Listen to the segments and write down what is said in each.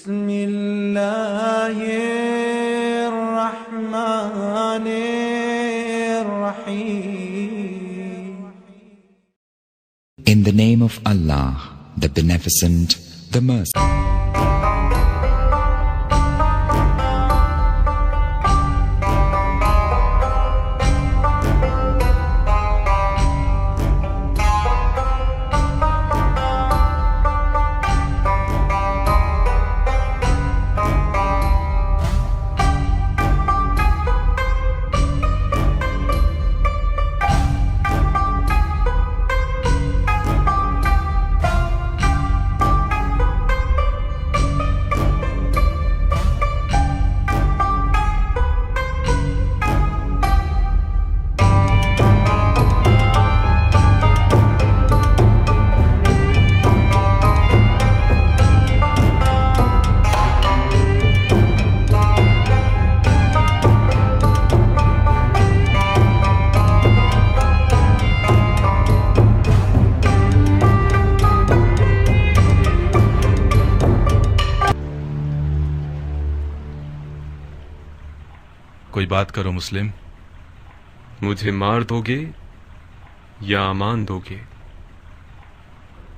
بسم اللہ الرحمن الرحیم. In the name of Allah, the Beneficent, the Merciful. کوئی بات کرو مسلم. مجھے مار دو گے یا امان دو گے؟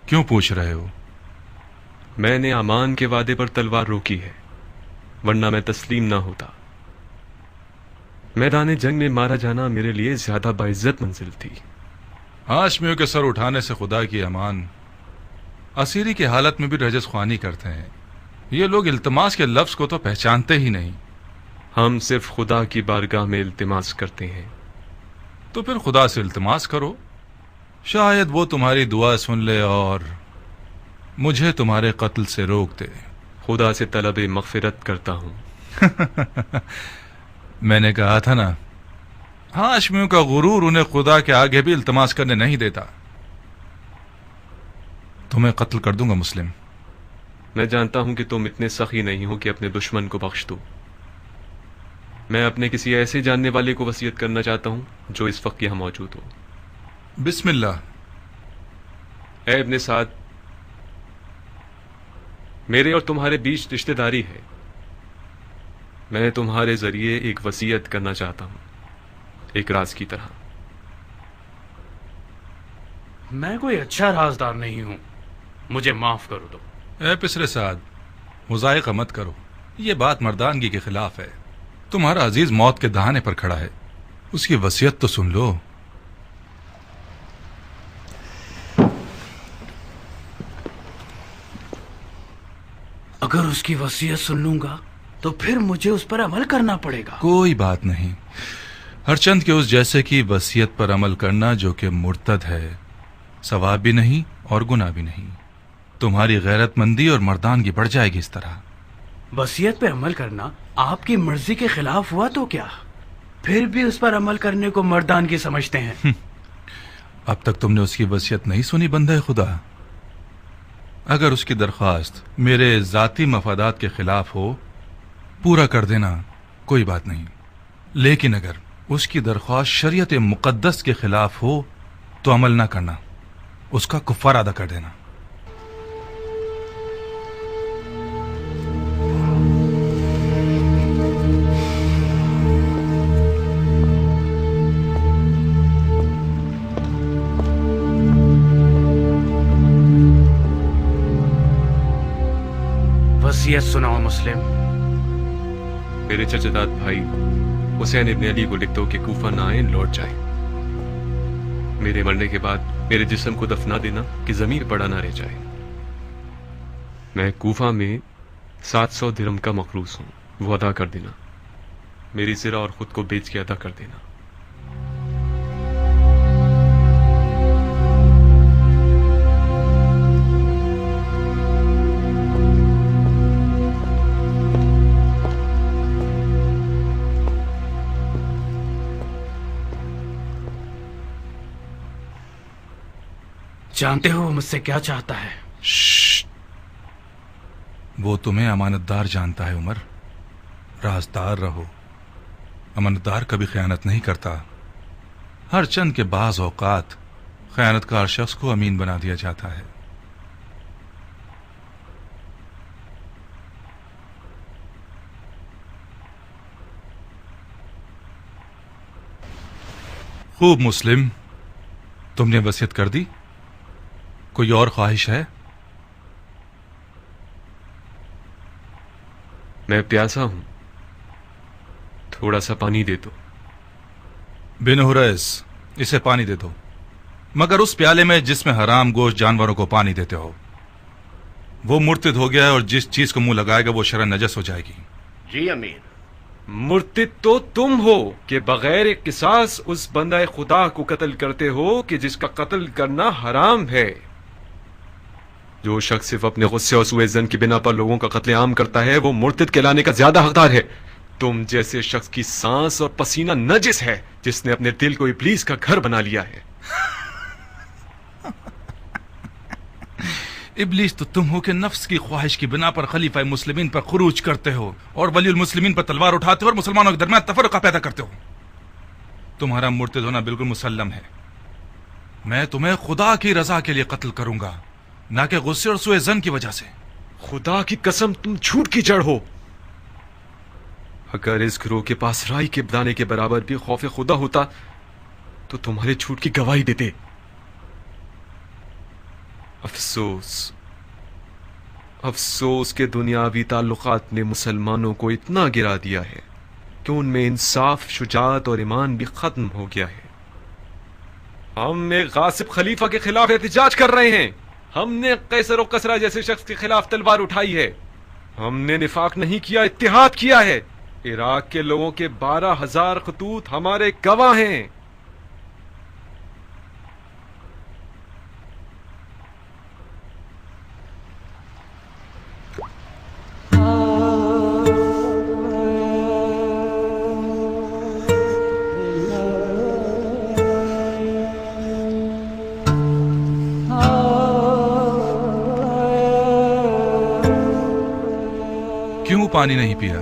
کیوں پوچھ رہے ہو؟ میں نے امان کے وعدے پر تلوار روکی ہے، ورنہ میں تسلیم نہ ہوتا. میدان جنگ میں مارا جانا میرے لیے زیادہ باعزت منزل تھی. ہاشمیوں کے سر اٹھانے سے خدا کی امان. اسیری کی حالت میں بھی رجس خوانی کرتے ہیں. یہ لوگ التماس کے لفظ کو تو پہچانتے ہی نہیں. ہم صرف خدا کی بارگاہ میں التماس کرتے ہیں. تو پھر خدا سے التماس کرو، شاید وہ تمہاری دعا سن لے اور مجھے تمہارے قتل سے روک دے. خدا سے طلب مغفرت کرتا ہوں. میں نے کہا تھا نا، ہاشمیوں کا غرور انہیں خدا کے آگے بھی التماس کرنے نہیں دیتا. تمہیں قتل کر دوں گا مسلم. میں جانتا ہوں کہ تم اتنے سخی نہیں ہو کہ اپنے دشمن کو بخش دو. میں اپنے کسی ایسے جاننے والے کو وصیت کرنا چاہتا ہوں جو اس وقت یہاں موجود ہو. بسم اللہ. اے ابن سعد، میرے اور تمہارے بیچ رشتہ داری ہے. میں تمہارے ذریعے ایک وصیت کرنا چاہتا ہوں، ایک راز کی طرح. میں کوئی اچھا رازدار نہیں ہوں، مجھے معاف کرو دو. اے پسر سعد، مضائقہ مت کرو. یہ بات مردانگی کے خلاف ہے. تمہارا عزیز موت کے دہانے پر کھڑا ہے، اس کی وصیت تو سن لو. اگر اس کی وصیت سن لوں گا تو پھر مجھے اس پر عمل کرنا پڑے گا. کوئی بات نہیں. ہر چند کے اس جیسے کی وصیت پر عمل کرنا جو کہ مرتد ہے، ثواب بھی نہیں اور گناہ بھی نہیں. تمہاری غیرت مندی اور مردانگی بڑھ جائے گی اس طرح. وصیت پہ عمل کرنا آپ کی مرضی کے خلاف ہوا تو کیا؟ پھر بھی اس پر عمل کرنے کو مردانگی سمجھتے ہیں. اب تک تم نے اس کی وصیت نہیں سنی بندہ خدا. اگر اس کی درخواست میرے ذاتی مفادات کے خلاف ہو، پورا کر دینا، کوئی بات نہیں. لیکن اگر اس کی درخواست شریعت مقدس کے خلاف ہو تو عمل نہ کرنا، اس کا کفارہ ادا کر دینا. وصیت سناؤ مسلم. میرے چچا بھائی حسین ابن علی کو لکھ دو کہ کوفہ نہ آئیں، لوٹ جائیں. میرے مرنے کے بعد میرے جسم کو دفنا دینا کہ ضمیر پڑا نہ رہ جائے. میں کوفہ میں 700 درہم کا مقروض ہوں، وہ ادا کر دینا. میری زرہ اور خود کو بیچ کے ادا کر دینا. جانتے ہو وہ مجھ سے کیا چاہتا ہے؟ وہ تمہیں امانت دار جانتا ہے عمر. رازدار رہو. امانت دار کبھی خیانت نہیں کرتا. ہر چند کے بعض اوقات خیانت کار شخص کو امین بنا دیا جاتا ہے. خوب مسلم، تم نے وصیت کر دی؟ کوئی اور خواہش ہے؟ میں پیاسا ہوں، تھوڑا سا پانی دے دو۔ بن حریث، اسے پانی دے دو، مگر اس پیالے میں جس میں حرام گوشت جانوروں کو پانی دیتے ہو۔ وہ مرتد ہو گیا ہے اور جس چیز کو منہ لگائے گا وہ شرعاً نجس ہو جائے گی۔ جی امیر۔ مرتد تو تم ہو کہ بغیر قصاص اس بندہ خدا کو قتل کرتے ہو کہ جس کا قتل کرنا حرام ہے۔ جو شخص صرف اپنے غصے اور سوء ظن کی بنا پر لوگوں کا قتل عام کرتا ہے وہ مرتد کہلانے کا زیادہ حقدار ہے۔ تم جیسے شخص کی سانس اور پسینہ نجس ہے جس نے اپنے دل کو ابلیس کا گھر بنا لیا ہے۔ ابلیس تو تم ہو کہ نفس کی خواہش کی بنا پر خلیفہ مسلمین پر خروج کرتے ہو اور ولی المسلمین پر تلوار اٹھاتے ہو اور مسلمانوں کے درمیان تفرقہ پیدا کرتے ہو۔ تمہارا مرتد ہونا بالکل مسلم ہے۔ میں تمہیں خدا کی رضا کے لیے قتل کروں گا، نہ کہ غصے اور سوء ظن کی وجہ سے۔ خدا کی قسم تم جھوٹ کی جڑ ہو۔ اگر اس گروہ کے پاس رائی کے دانے کے برابر بھی خوف خدا ہوتا تو تمہارے جھوٹ کی گواہی دیتے۔ افسوس کہ دنیاوی تعلقات نے مسلمانوں کو اتنا گرا دیا ہے کہ ان میں انصاف، شجاعت اور ایمان بھی ختم ہو گیا ہے۔ ہم ایک غاصب خلیفہ کے خلاف احتجاج کر رہے ہیں۔ ہم نے قیصر و کسریٰ جیسے شخص کے خلاف تلوار اٹھائی ہے۔ ہم نے نفاق نہیں کیا، اتحاد کیا ہے۔ عراق کے لوگوں کے 12,000 خطوط ہمارے گواہ ہیں۔ کیوں پانی نہیں پیا؟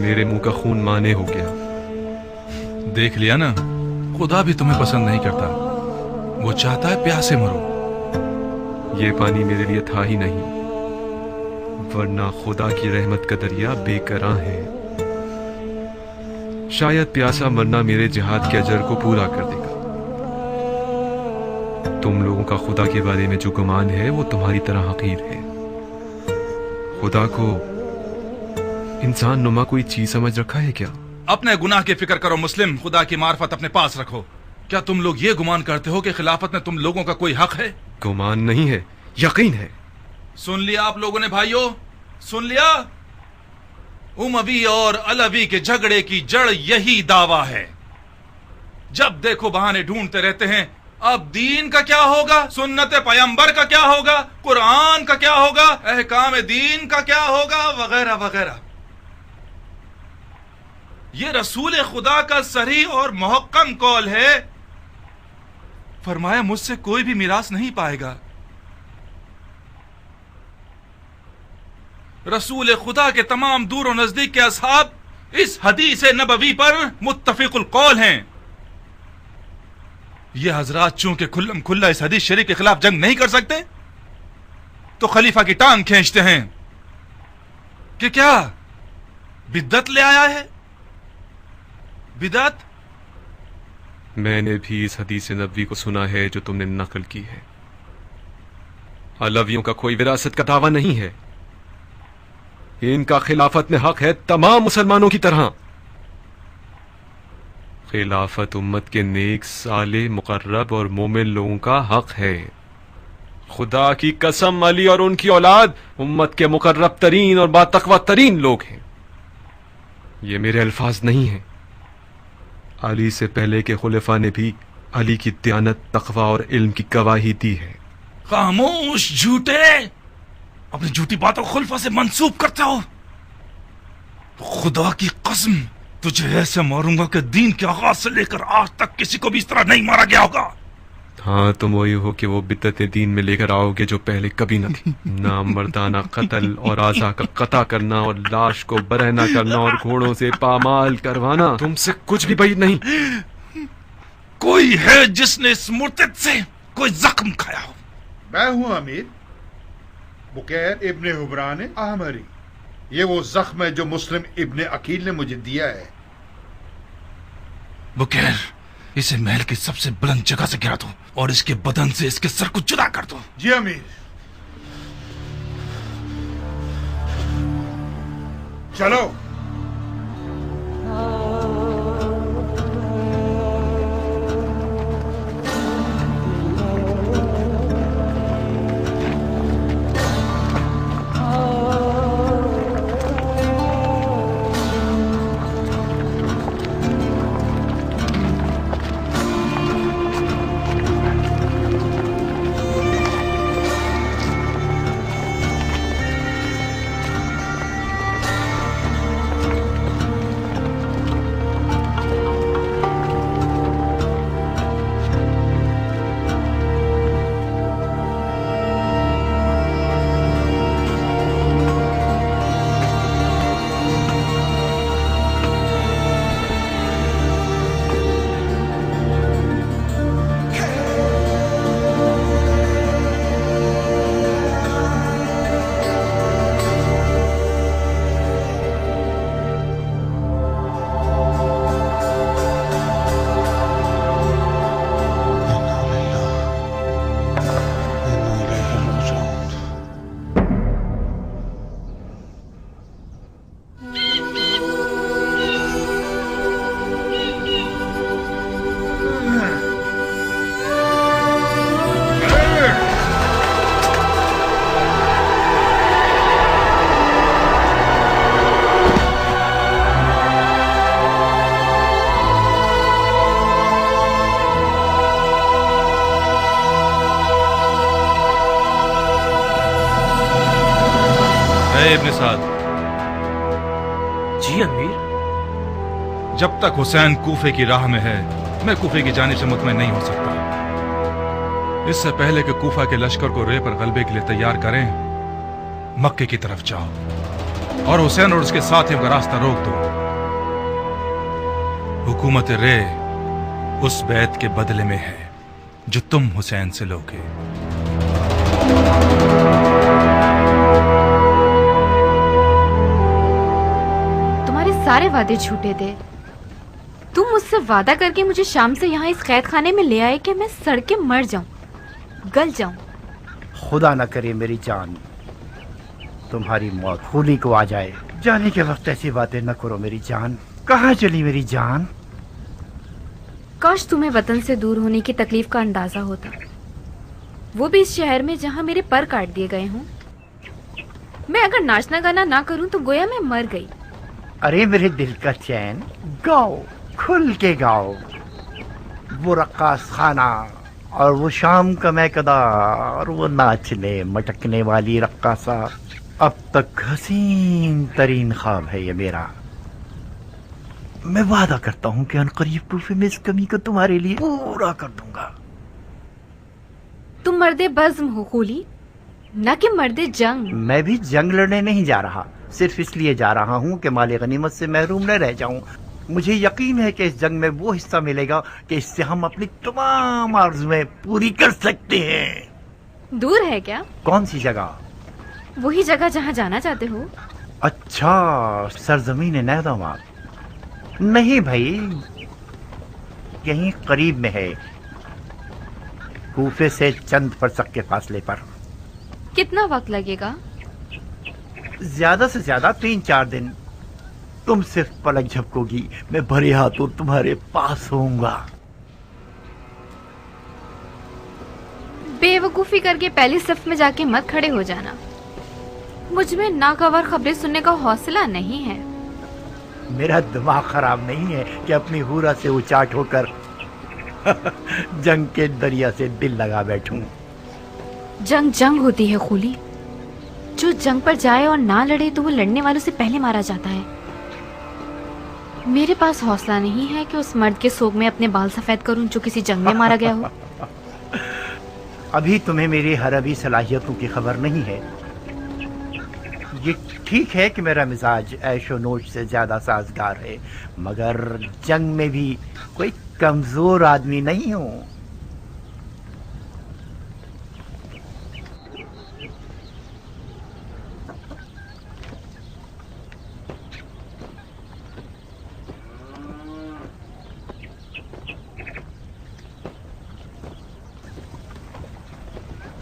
میرے منہ کا خون مانے ہو گیا۔ دیکھ لیا نا، خدا بھی تمہیں پسند نہیں کرتا، وہ چاہتا ہے پیاسے مرو۔ یہ پانی میرے لیے تھا ہی نہیں، ورنہ خدا کی رحمت کا دریا بے کراں ہے۔ شاید پیاسا مرنا میرے جہاد کے اجر کو پورا کر دے گا۔ تم لوگوں کا خدا کے بارے میں جو گمان ہے وہ تمہاری طرح حقیر ہے۔ خدا کو انسان نما کوئی چیز سمجھ رکھا ہے کیا؟ اپنے گناہ کی فکر کرو مسلم، خدا کی معرفت اپنے پاس رکھو۔ کیا تم لوگ یہ گمان کرتے ہو کہ خلافت میں تم لوگوں کا کوئی حق ہے؟ گمان نہیں ہے، یقین ہے۔ سن لیا آپ لوگوں نے بھائیوں، سن لیا؟ اموی اور علوی کے جھگڑے کی جڑ یہی دعویٰ ہے۔ جب دیکھو بہانے ڈھونڈتے رہتے ہیں، اب دین کا کیا ہوگا، سنت پیغمبر کا کیا ہوگا، قرآن کا کیا ہوگا، احکام دین کا کیا ہوگا، وغیرہ وغیرہ۔ یہ رسول خدا کا صریح اور محکم قول ہے، فرمایا مجھ سے کوئی بھی میراث نہیں پائے گا۔ رسول خدا کے تمام دور و نزدیک کے اصحاب اس حدیث نبوی پر متفق القول ہیں۔ یہ حضرات چونکہ کھلم کھلا اس حدیث شریف کے خلاف جنگ نہیں کر سکتے تو خلیفہ کی ٹانگ کھینچتے ہیں کہ کیا بدعت لے آیا ہے۔ بدعت؟ میں نے بھی اس حدیث نبوی کو سنا ہے جو تم نے نقل کی ہے۔ علویوں کا کوئی وراثت کا دعویٰ نہیں ہے، ان کا خلافت میں حق ہے تمام مسلمانوں کی طرح۔ خلافت امت کے نیک، صالح، مقرب اور مومن لوگوں کا حق ہے۔ خدا کی قسم علی اور ان کی اولاد امت کے مقرب ترین اور باتقوی ترین لوگ ہیں۔ یہ میرے الفاظ نہیں ہیں، علی سے پہلے کے خلفاء نے بھی علی کی دیانت، تقوی اور علم کی گواہی دی ہے۔ خاموش جھوٹے، اپنی جھوٹی باتوں خلفاء سے منسوب کرتے ہو۔ خدا کی قسم تجھے ایسے ماروں گا کہ دین کے آغاز سے لے کر آج تک کسی کو بھی اس طرح نہیں مارا گیا ہوگا۔ ہاں تم وہی ہو کہ وہ بدعت دین میں لے کر آؤ گے جو پہلے کبھی نہ تھی۔ نامردانہ قتل اور اعضاء کا قطع کرنا اور لاش کو برہنہ کرنا اور گھوڑوں سے پامال کروانا تم سے کچھ بھی بعید نہیں۔ کوئی ہے جس نے اس مرتد سے کوئی زخم کھایا ہو؟ میں ہوں امیر، بکیر ابن حبران احمری۔ یہ وہ زخم ہے جو مسلم ابن عقیل نے مجھے دیا ہے۔ بکیر اسے محل کی سب سے بلند جگہ سے گرا دو اور اس کے بدن سے اس کے سر کو جدا کر دو. جی امیر. چلو. ابن سعد. جی امیر. جب تک حسین کوفے کی راہ میں ہے میں کوفے کی جانب سے مطمئن نہیں ہو سکتا. اس سے پہلے کہ کوفہ کے لشکر کو رے پر غلبے کے لیے تیار کریں مکے کی طرف جاؤ اور حسین اور اس کے ساتھیوں کا راستہ روک دو. حکومت رے اس بیعت کے بدلے میں ہے جو تم حسین سے لوگے. سارے وعدے جھوٹے تھے. تم مجھ سے وعدہ کر کے مجھے شام سے یہاں اس قید خانے میں لے آئے کہ میں سڑ کے مر جاؤں, گل جاؤں. خدا نہ کرے میری جان تمہاری موت خولی کو آ جائے. جانے کے وقت ایسی باتیں نہ کرو میری جان. کہاں چلی میری جان؟ کاش تمہیں وطن سے دور ہونے کی تکلیف کا اندازہ ہوتا, وہ بھی اس شہر میں جہاں میرے پر کاٹ دیے گئے ہوں. میں اگر ناچنا گانا نہ کروں تو گویا میں مر گئی. ارے میرے دل کا چین, گاؤ, کھل کے گاؤ. وہ رقاص خانہ اور وہ شام کا میکدہ اور وہ ناچنے مٹکنے والی رقاصہ اب تک حسین ترین خواب ہے یہ میرا. میں وعدہ کرتا ہوں کہ عنقریب کوفے میں اس کمی کو تمہارے لیے پورا کر دوں گا. تم مرد بزم ہو خولی, نہ کہ مرد جنگ. میں بھی جنگ لڑنے نہیں جا رہا, صرف اس لیے جا رہا ہوں کہ مال غنیمت سے محروم نہ رہ جاؤں. مجھے یقین ہے کہ اس جنگ میں وہ حصہ ملے گا کہ اس سے ہم اپنی تمام آرزویں پوری کر سکتے ہیں. دور ہے کیا؟ کون سی جگہ؟ وہی جگہ جہاں جانا چاہتے ہو. اچھا, سرزمین نیدامات. نہیں بھائی, یہیں قریب میں ہے, کوفے سے چند فرسخ کے فاصلے پر. کتنا وقت لگے گا؟ زیادہ سے زیادہ 3-4 دن. تم صرف پلک جھپکو گی, میں بھرے ہاتھوں تمہارے پاس ہوں گا. بے وقوفی کر کے پہلی صف میں جا کے مت کھڑے ہو جانا. مجھ میں ناگوار خبریں سننے کا حوصلہ نہیں ہے. میرا دماغ خراب نہیں ہے کہ اپنی حورا سے اچاٹ ہو کر جنگ کے دریا سے دل لگا بیٹھوں. جنگ ہوتی ہے خولی. جو جنگ پر جائے اور نہ لڑے تو وہ لڑنے والوں سے پہلے مارا جاتا ہے. میرے پاس حوصلہ نہیں ہے کہ اس مرد کے سوگ میں اپنے بال سفید کروں جو کسی جنگ میں مارا گیا ہو. ابھی تمہیں میری حربی صلاحیتوں کی خبر نہیں ہے. یہ ٹھیک ہے کہ میرا مزاج عیش و نوش سے زیادہ سازگار ہے, مگر جنگ میں بھی کوئی کمزور آدمی نہیں ہوں.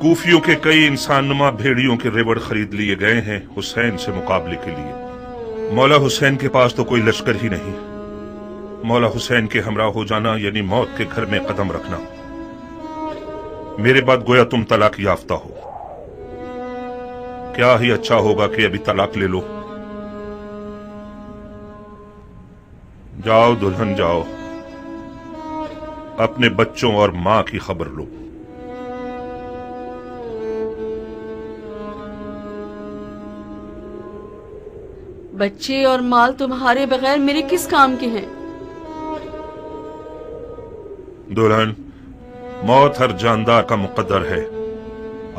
کوفیوں کے کئی انسان نما بھیڑیوں کے ریوڑ خرید لیے گئے ہیں حسین سے مقابلے کے لیے. مولا حسین کے پاس تو کوئی لشکر ہی نہیں. مولا حسین کے ہمراہ ہو جانا یعنی موت کے گھر میں قدم رکھنا. میرے بعد گویا تم طلاق یافتہ ہو. کیا ہی اچھا ہوگا کہ ابھی طلاق لے لو. جاؤ دلہن جاؤ، اپنے بچوں اور ماں کی خبر لو. بچے اور مال تمہارے بغیر میرے کس کام کے ہیں؟ دلہن، موت ہر جاندار کا مقدر ہے.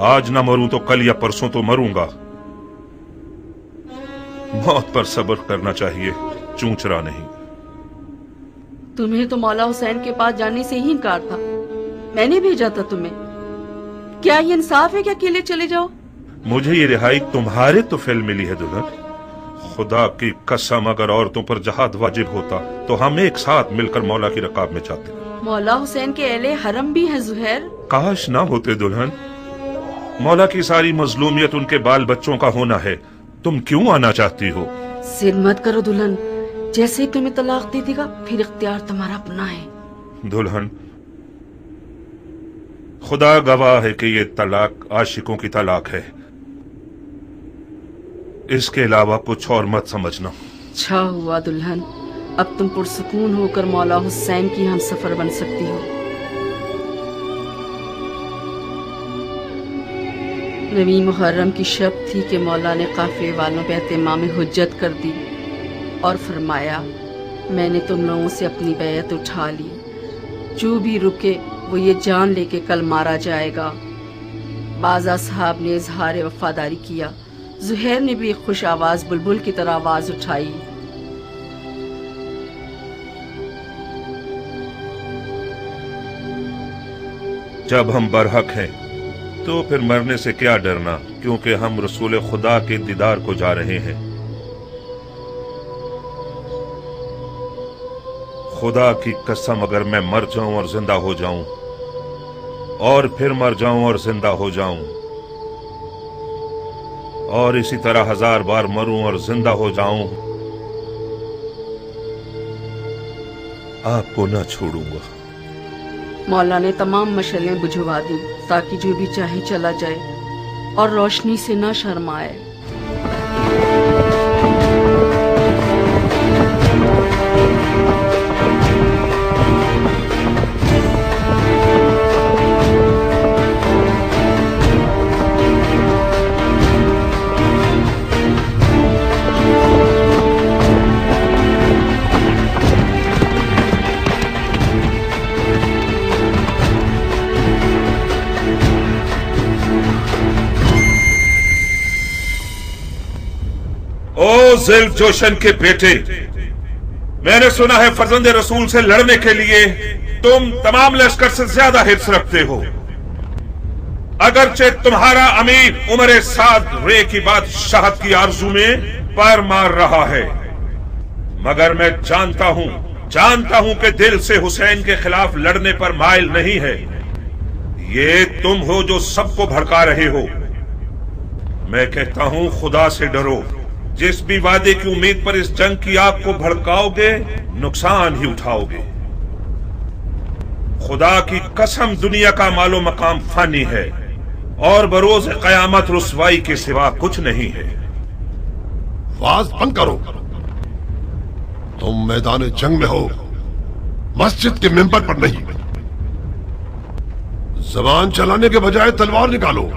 آج نہ مروں تو کل یا پرسوں تو مروں گا. موت پر صبر کرنا چاہیے، چونچرا نہیں. تمہیں تو مولا حسین کے پاس جانے سے ہی انکار تھا. میں نے بھیجا تھا تمہیں. کیا یہ انصاف ہے کہ اکیلے چلے جاؤ؟ مجھے یہ رہائی تمہارے تو فعل ملی ہے دلہن. خدا کی قسم اگر عورتوں پر جہاد واجب ہوتا تو ہم ایک ساتھ مل کر مولا کی رکاب میں جاتے. مولا حسین کے اہل حرم بھی ہیں زہیر. کاش نہ ہوتے دلہن. مولا کی ساری مظلومیت ان کے بال بچوں کا ہونا ہے. تم کیوں آنا چاہتی ہو؟ ضد مت کرو دلہن. جیسے ہی تمہیں طلاق دے دے گا پھر اختیار تمہارا اپنا ہے. دلہن، خدا گواہ ہے کہ یہ طلاق عاشقوں کی طلاق ہے. اس کے علاوہ کچھ اور مت سمجھنا. اچھا ہوا دلہن، اب تم پرسکون ہو کر مولا حسین کی ہم سفر بن سکتی ہو. نویں محرم کی شب تھی کہ مولا نے قافلے والوں پہ اہتمام حجت کر دی اور فرمایا میں نے تم لوگوں سے اپنی بیعت اٹھا لی. جو بھی رکے وہ یہ جان لے کے کل مارا جائے گا. بعض اصحاب نے اظہار وفاداری کیا. زہیر نے بھی ایک خوش آواز بلبل کی طرح آواز اٹھائی. جب ہم برحق ہیں تو پھر مرنے سے کیا ڈرنا، کیونکہ ہم رسول خدا کے دیدار کو جا رہے ہیں. خدا کی قسم اگر میں مر جاؤں اور زندہ ہو جاؤں اور پھر مر جاؤں اور زندہ ہو جاؤں اور اسی طرح 1000 بار مروں اور زندہ ہو جاؤں، آپ کو نہ چھوڑوں گا. مولا نے تمام مشعلیں بجھوا دی تاکہ جو بھی چاہے چلا جائے اور روشنی سے نہ شرمائے. ذیل جوشن کے بیٹے، میں نے سنا ہے فرزند رسول سے لڑنے کے لیے تم تمام لشکر سے زیادہ حرص رکھتے ہو. اگرچہ تمہارا امیر عمر سعد رے کی بادشاہت کی آرزو میں پیر مار رہا ہے، مگر میں جانتا ہوں کہ دل سے حسین کے خلاف لڑنے پر مائل نہیں ہے. یہ تم ہو جو سب کو بھڑکا رہے ہو. میں کہتا ہوں خدا سے ڈرو. جس بھی وعدے کی امید پر اس جنگ کی آگ کو بھڑکاؤ گے نقصان ہی اٹھاؤ گے. خدا کی قسم دنیا کا مال و مقام فانی ہے اور بروز قیامت رسوائی کے سوا کچھ نہیں ہے. واز بند کرو. تم میدان جنگ میں ہو، مسجد کے ممبر پر نہیں. زبان چلانے کے بجائے تلوار نکالو.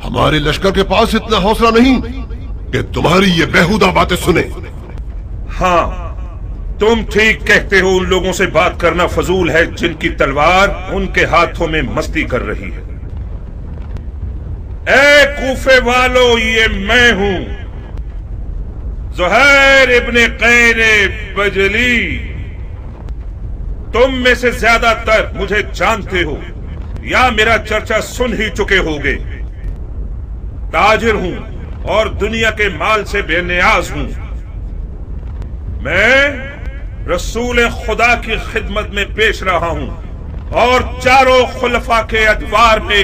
ہمارے لشکر کے پاس اتنا حوصلہ نہیں کہ تمہاری یہ بےہودہ باتیں سنے. ہاں، تم ٹھیک کہتے ہو. ان لوگوں سے بات کرنا فضول ہے جن کی تلوار ان کے ہاتھوں میں مستی کر رہی ہے. اے کوفے والو، یہ میں ہوں زہیر ابن قین بجلی. تم میں سے زیادہ تر مجھے جانتے ہو یا میرا چرچا سن ہی چکے ہوگے. تاجر ہوں اور دنیا کے مال سے بے نیاز ہوں. میں رسول خدا کی خدمت میں پیش رہا ہوں اور چاروں خلفاء کے ادوار میں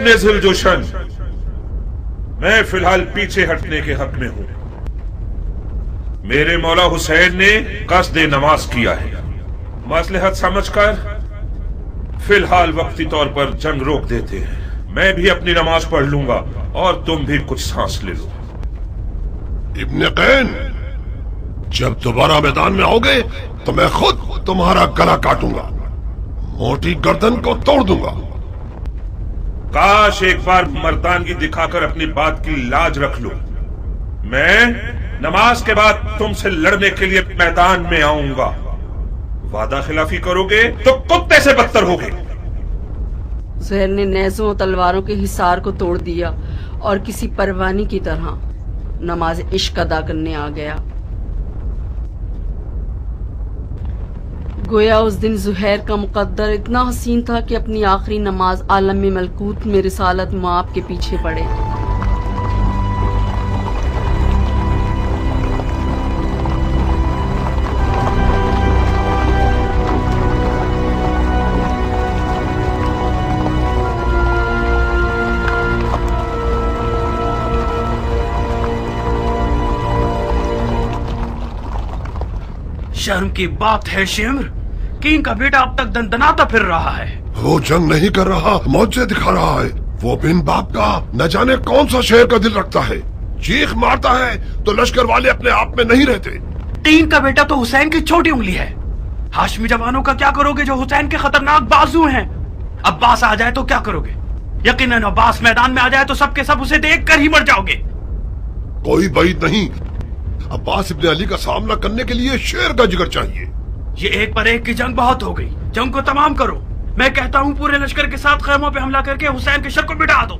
ابن ذوالجوشن، میں فی الحال پیچھے ہٹنے کے حق میں ہوں۔ میرے مولا حسین نے قصد نماز کیا ہے، مصلحت سمجھ کر فی الحال وقتی طور پر جنگ روک دیتے ہیں۔ میں بھی اپنی نماز پڑھ لوں گا اور تم بھی کچھ سانس لے لو۔ ابن قین، جب دوبارہ میدان میں آؤ گے تو میں خود تمہارا گلا کاٹوں گا، موٹی گردن کو توڑ دوں گا۔ کاش ایک بار مردانگی دکھا کر اپنی بات کی لاج رکھ لو۔ میں نماز کے بعد تم سے لڑنے کے لیے میدان میں آؤں گا۔ وعدہ خلافی کرو گے تو کتے سے بدتر ہوگے۔ زہر نے نیزوں اور تلواروں کے حصار کو توڑ دیا اور کسی پروانی کی طرح نماز عشق ادا کرنے آ گیا۔ گویا اس دن زہیر کا مقدر اتنا حسین تھا کہ اپنی آخری نماز عالم ملکوت میں رسالت مآب کے پیچھے پڑے۔ شرم کی بات ہے شمر کہ ان کا بیٹا اب تک دندناتا پھر رہا ہے۔ وہ جنگ نہیں کر رہا، موجے دکھا رہا ہے۔ وہ بن باپ کا نہ جانے کون سا شہر کا دل رکھتا ہے، چیخ مارتا ہے تو لشکر والے اپنے آپ میں نہیں رہتے۔ تین کا بیٹا تو حسین کی چھوٹی انگلی ہے۔ ہاشمی جوانوں کا کیا کرو گے جو حسین کے خطرناک بازو ہیں؟ عباس آ جائے تو کیا کرو گے؟ یقیناً عباس میدان میں آ جائے تو سب کے سب اسے دیکھ کر ہی مر جاؤ گے۔ کوئی بعید نہیں، عباس ابن علی کا سامنا کرنے کے لیے شیر کا جگر چاہیے۔ یہ ایک پر ایک کی جنگ بہت ہو گئی، جنگ کو تمام کرو۔ میں کہتا ہوں پورے لشکر کے ساتھ خیموں پہ حملہ کر کے حسین کے شر کو مٹا دو۔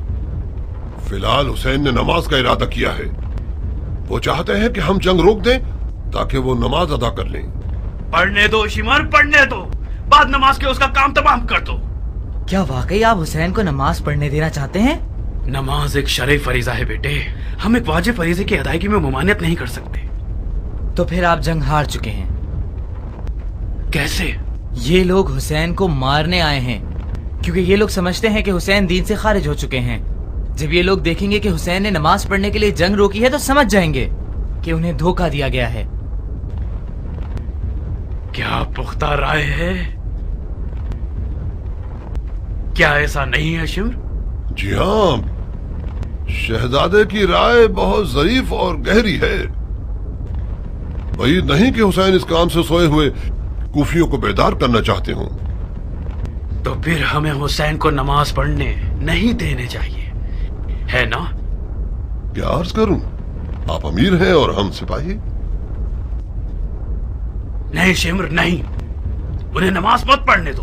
فی الحال حسین نے نماز کا ارادہ کیا ہے، وہ چاہتے ہیں کہ ہم جنگ روک دیں تاکہ وہ نماز ادا کر لیں۔ پڑھنے دو شمر، پڑھنے دو، بعد نماز کے اس کا کام تمام کر دو۔ کیا واقعی آپ حسین کو نماز پڑھنے دینا چاہتے ہیں؟ نماز ایک شرعی فریضہ ہے بیٹے، ہم ایک واجب فریضے کی ادائیگی میں ممانعت نہیں کر سکتے۔ تو پھر آپ جنگ ہار چکے ہیں۔ کیسے؟ یہ لوگ حسین کو مارنے آئے ہیں، کیونکہ یہ لوگ سمجھتے ہیں کہ حسین دین سے خارج ہو چکے ہیں۔ جب یہ لوگ دیکھیں گے کہ حسین نے نماز پڑھنے کے لیے جنگ روکی ہے تو سمجھ جائیں گے کہ انہیں دھوکہ دیا گیا ہے۔ کیا پختہ رائے ہے؟ کیا ایسا نہیں ہے شمر؟ جی ہاں، شہزادے کی رائے بہت ظریف اور گہری ہے۔ بعید نہیں کہ حسین اس کام سے سوئے ہوئے کوفیوں کو بیدار کرنا چاہتے ہوں۔ تو پھر ہمیں حسین کو نماز پڑھنے نہیں دینے چاہیے، ہے نا؟ کیا عرض کروں، آپ امیر ہیں اور ہم سپاہی۔ نہیں شمر نہیں، انہیں نماز مت پڑھنے دو۔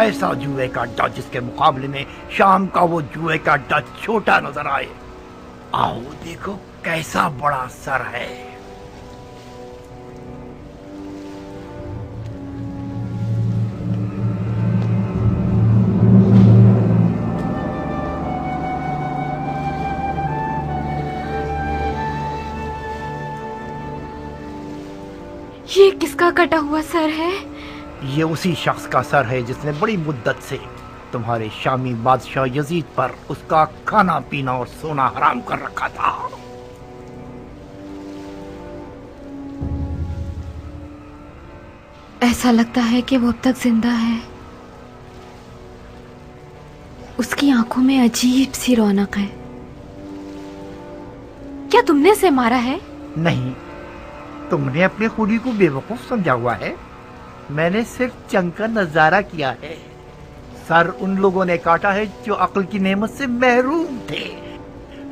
ایسا جوئے کا اڈا جس کے مقابلے میں شام کا وہ جوئے کا اڈا چھوٹا نظر آئے. آؤ دیکھو کیسا بڑا سر ہے. یہ کس کا کٹا ہوا سر ہے؟ یہ اسی شخص کا سر ہے جس نے بڑی مدت سے تمہارے شامی بادشاہ یزید پر اس کا کھانا پینا اور سونا حرام کر رکھا تھا. ایسا لگتا ہے کہ وہ اب تک زندہ ہے. اس کی آنکھوں میں عجیب سی رونق ہے. کیا تم نے اسے مارا ہے؟ نہیں، تم نے اپنے خودی کو بے وقوف سمجھا ہوا ہے. میں نے صرف جنگ کا نظارہ کیا ہے. سر ان لوگوں نے کاٹا ہے جو عقل کی نعمت سے محروم تھے.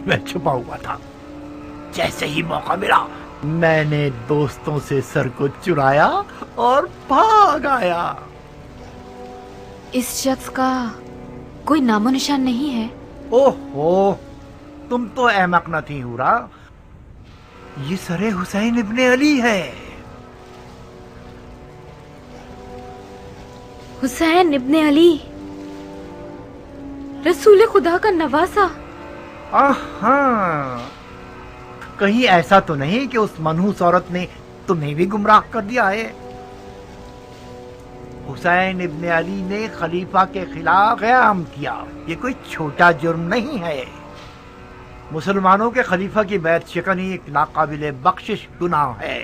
میں چھپا ہوا تھا. جیسے ہی موقع ملا میں نے دوستوں سے سر کو چرایا اور بھاگ آیا. اس شخص کا کوئی نام و نشان نہیں ہے؟ اوہو، تم تو احمق نہ تھی ہورا. یہ سر حسین ابن علی ہے. حسین ابن علی، رسول خدا کا نواسا. ہاں، کہیں ایسا تو نہیں کہ اس منحوس عورت نے تمہیں بھی گمراہ کر دیا ہے؟ حسین ابن علی نے خلیفہ کے خلاف قیام کیا. یہ کوئی چھوٹا جرم نہیں ہے. مسلمانوں کے خلیفہ کی بیعت شکنی ایک ناقابل بخشش گناہ ہے.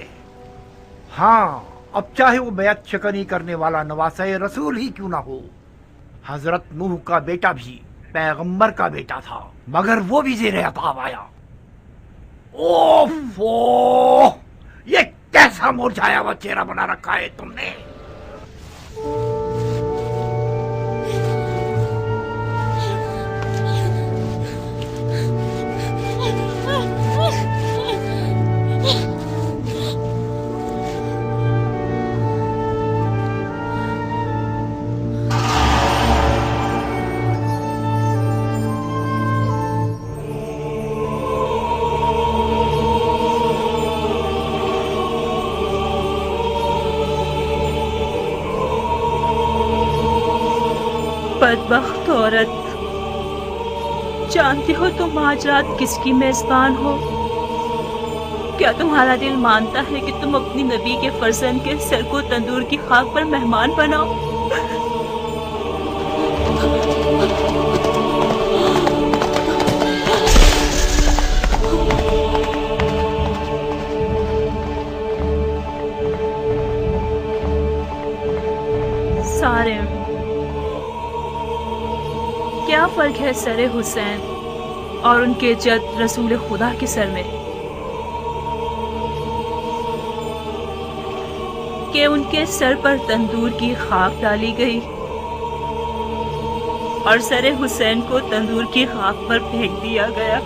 ہاں، اب چاہے وہ بیعت شکنی کرنے والا نواسہ رسول ہی کیوں نہ ہو. حضرت نوح کا بیٹا بھی پیغمبر کا بیٹا تھا، مگر وہ بھی زیر عذاب آیا. اوفو، یہ کیسا مرجھایا ہوا چہرہ بنا رکھا ہے تم نے. بدبخت عورت، جانتی ہو تم آج رات کس کی میزبان ہو؟ کیا تمہارا دل مانتا ہے کہ تم اپنی نبی کے فرزند کے سر کو تندور کی خاک پر مہمان بناؤ؟ سارے کیا فرق ہے سر حسین اور ان کے جد رسول خدا کے سر میں کہ ان کے سر پر تندور کی خاک ڈالی گئی اور سر حسین کو تندور کی خاک پر پھینک دیا گیا.